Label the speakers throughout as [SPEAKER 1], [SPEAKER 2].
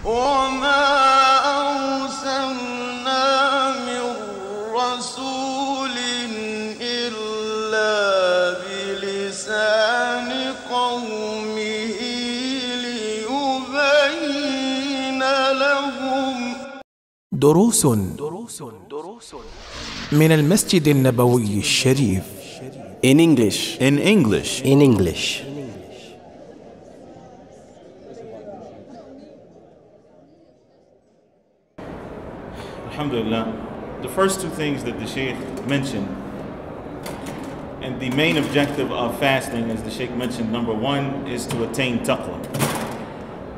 [SPEAKER 1] وما أرسلنا من رسول إلا بلسان قومه ليبين لهم.
[SPEAKER 2] دروس من المسجد النبوي الشريف.
[SPEAKER 3] In English.
[SPEAKER 4] In English.
[SPEAKER 3] In English.
[SPEAKER 4] Alhamdulillah. The first two things that the Sheikh mentioned, and the main objective of fasting, as the Sheikh mentioned, number one is to attain taqwa.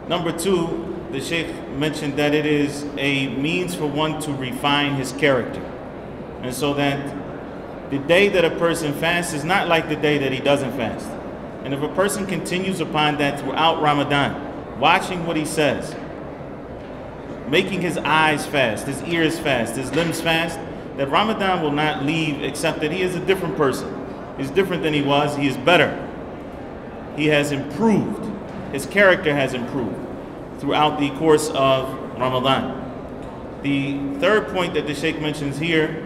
[SPEAKER 4] Number two, the Sheikh mentioned that it is a means for one to refine his character. And so that the day that a person fasts is not like the day that he doesn't fast. And if a person continues upon that throughout Ramadan, watching what he says, making his eyes fast, his ears fast, his limbs fast, that Ramadan will not leave except that he is a different person. He's different than he was. He is better. He has improved. His character has improved throughout the course of Ramadan. The third point that the Sheikh mentions here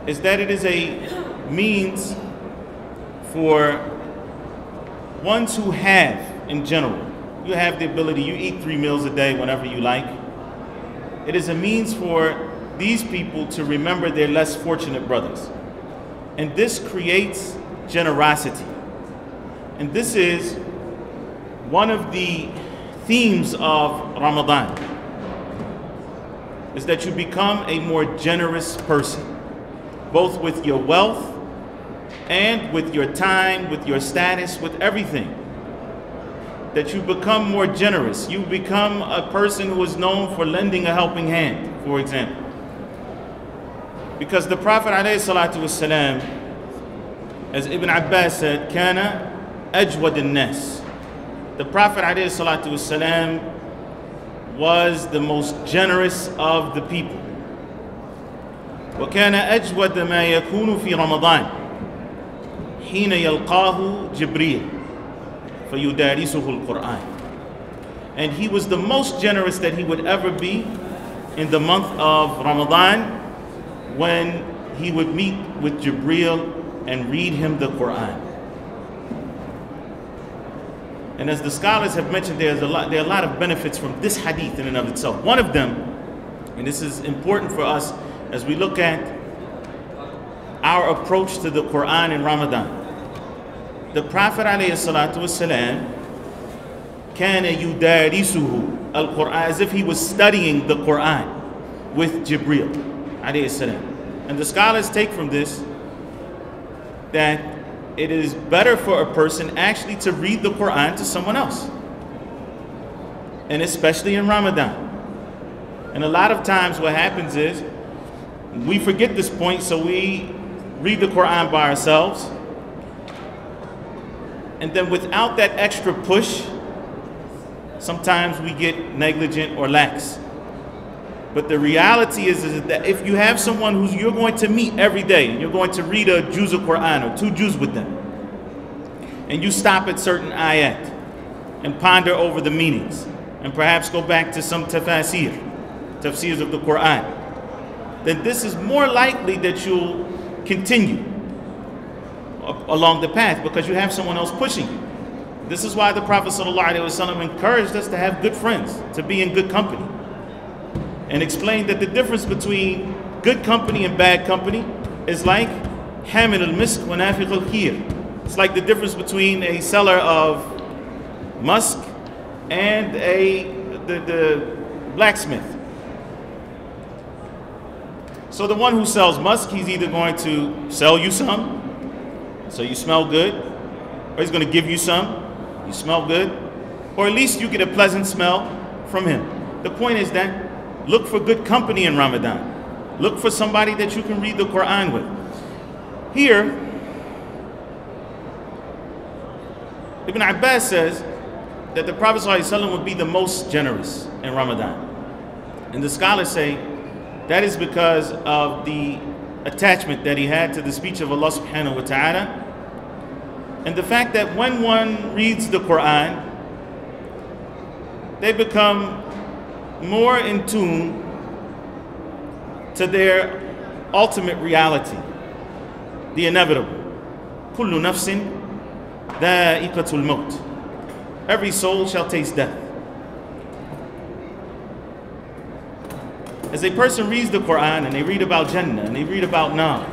[SPEAKER 4] is that it is a means for ones who have, in general, you have the ability, you eat 3 meals a day whenever you like. It is a means for these people to remember their less fortunate brothers. And this creates generosity. And this is one of the themes of Ramadan, is that you become a more generous person, both with your wealth and with your time, with your status, with everything. That you become more generous. You become a person who is known for lending a helping hand, for example. Because the Prophet ﷺ, as Ibn Abbas said, Kana ajwad al-nas. The Prophet ﷺ was the most generous of the people. وكان أجود ما يكون في رمضان حين يلقاه جبريل فيدارسه القرآن. And he was the most generous that he would ever be in the month of Ramadan, when he would meet with Jibreel and read him the Quran. And as the scholars have mentioned, there are a lot of benefits from this hadith in and of itself. One of them, and this is important for us as we look at our approach to the Quran in Ramadan. The Prophet ﷺ كان يدارسه القرآن, as if he was studying the Quran with Jibreel ﷺ. And the scholars take from this that it is better for a person actually to read the Quran to someone else, and especially in Ramadan. And a lot of times what happens is we forget this point, so we read the Quran by ourselves, and then without that extra push, sometimes we get negligent or lax. But the reality is that if you have someone who you're going to meet every day, and you're going to read a juz of Quran or 2 juz with them, and you stop at certain ayat and ponder over the meanings, and perhaps go back to some tafsirs of the Quran, then this is more likely that you'll continue along the path because you have someone else pushing you. This is why the Prophet ﷺ encouraged us to have good friends, to be in good company, and explained that the difference between good company and bad company is like hamil al-misk wa nafiq al-kir. It's like the difference between a seller of musk and the blacksmith. So the one who sells musk, he's either going to sell you some, so you smell good, or he's going to give you some, you smell good, or at least you get a pleasant smell from him. The point is that look for good company in Ramadan. Look for somebody that you can read the Quran with. Here, Ibn Abbas says that the Prophet ﷺ would be the most generous in Ramadan. And the scholars say that is because of the attachment that he had to the speech of Allah subhanahu wa ta'ala, and the fact that when one reads the Quran, they become more in tune to their ultimate reality, the inevitable. Kullu nafsin dha'iqatul maut. Every soul shall taste death. As a person reads the Quran and they read about Jannah and they read about Nar,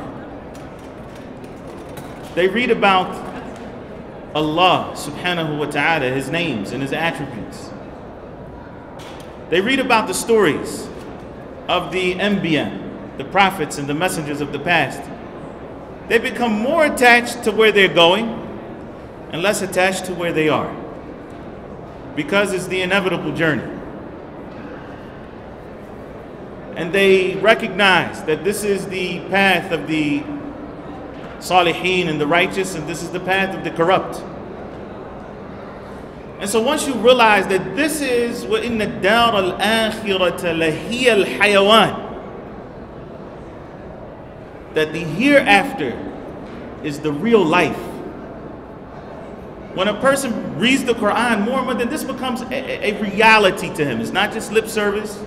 [SPEAKER 4] they read about Allah subhanahu wa ta'ala, His names and His attributes. They read about the stories of the Anbiya, the prophets and the messengers of the past. They become more attached to where they're going and less attached to where they are, because it's the inevitable journey. And they recognize that this is the path of the Salihin and the righteous, and this is the path of the corrupt. And so once you realize that this is وَإِنَّ الدَّارَ الْآخِرَةَ لَهِيَ الْحَيَوَانِ, that the hereafter is the real life. When a person reads the Quran more and more, then this becomes a reality to him. It's not just lip service,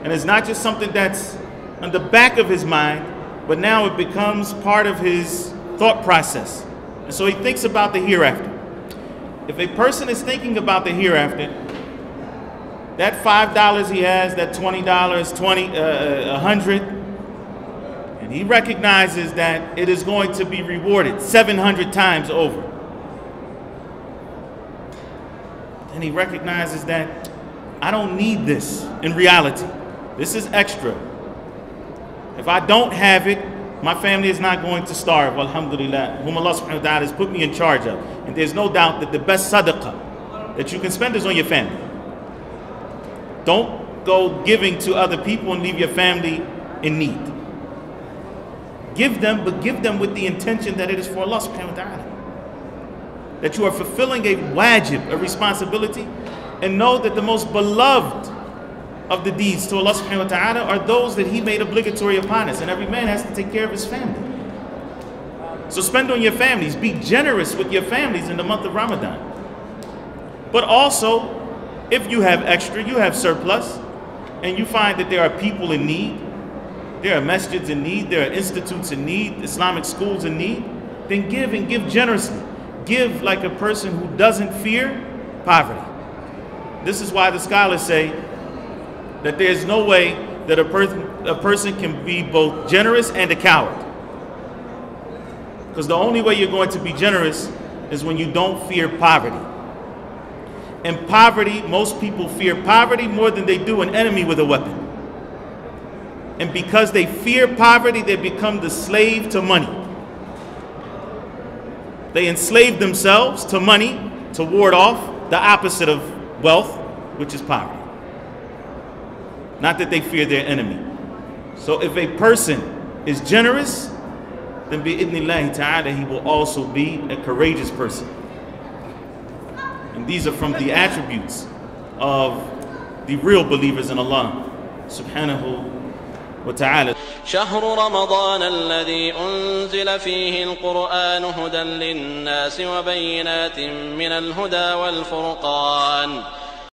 [SPEAKER 4] and it's not just something that's on the back of his mind, but now it becomes part of his thought process. And so he thinks about the hereafter. If a person is thinking about the hereafter, that $5 he has, that $20, $100, and he recognizes that it is going to be rewarded 700 times over. Then he recognizes that I don't need this in reality. This is extra. If I don't have it, my family is not going to starve, alhamdulillah, whom Allah subhanahu wa ta'ala has put me in charge of. And there's no doubt that the best sadaqah that you can spend is on your family. Don't go giving to other people and leave your family in need. Give them, but give them with the intention that it is for Allah subhanahu wa ta'ala. That you are fulfilling a wajib, a responsibility, and know that the most beloved of the deeds to Allah subhanahu wa ta'ala are those that He made obligatory upon us, and every man has to take care of his family. So spend on your families, be generous with your families in the month of Ramadan. But also, if you have extra, you have surplus, and you find that there are people in need, there are masjids in need, there are institutes in need, Islamic schools in need, then give, and give generously. Give like a person who doesn't fear poverty. This is why the scholars say that there's no way that a person can be both generous and a coward. Because the only way you're going to be generous is when you don't fear poverty. And poverty, most people fear poverty more than they do an enemy with a weapon. And because they fear poverty, they become the slave to money. They enslave themselves to money to ward off the opposite of wealth, which is poverty. Not that they fear their enemy. So if a person is generous, then bi'idhnillahi ta'ala, he will also be a courageous person. And these are from the attributes of the real believers in Allah subhanahu wa ta'ala.
[SPEAKER 5] شهر رمضان الذي أنزل فيه القرآن هدى للناس وبينات من الهدى والفرقان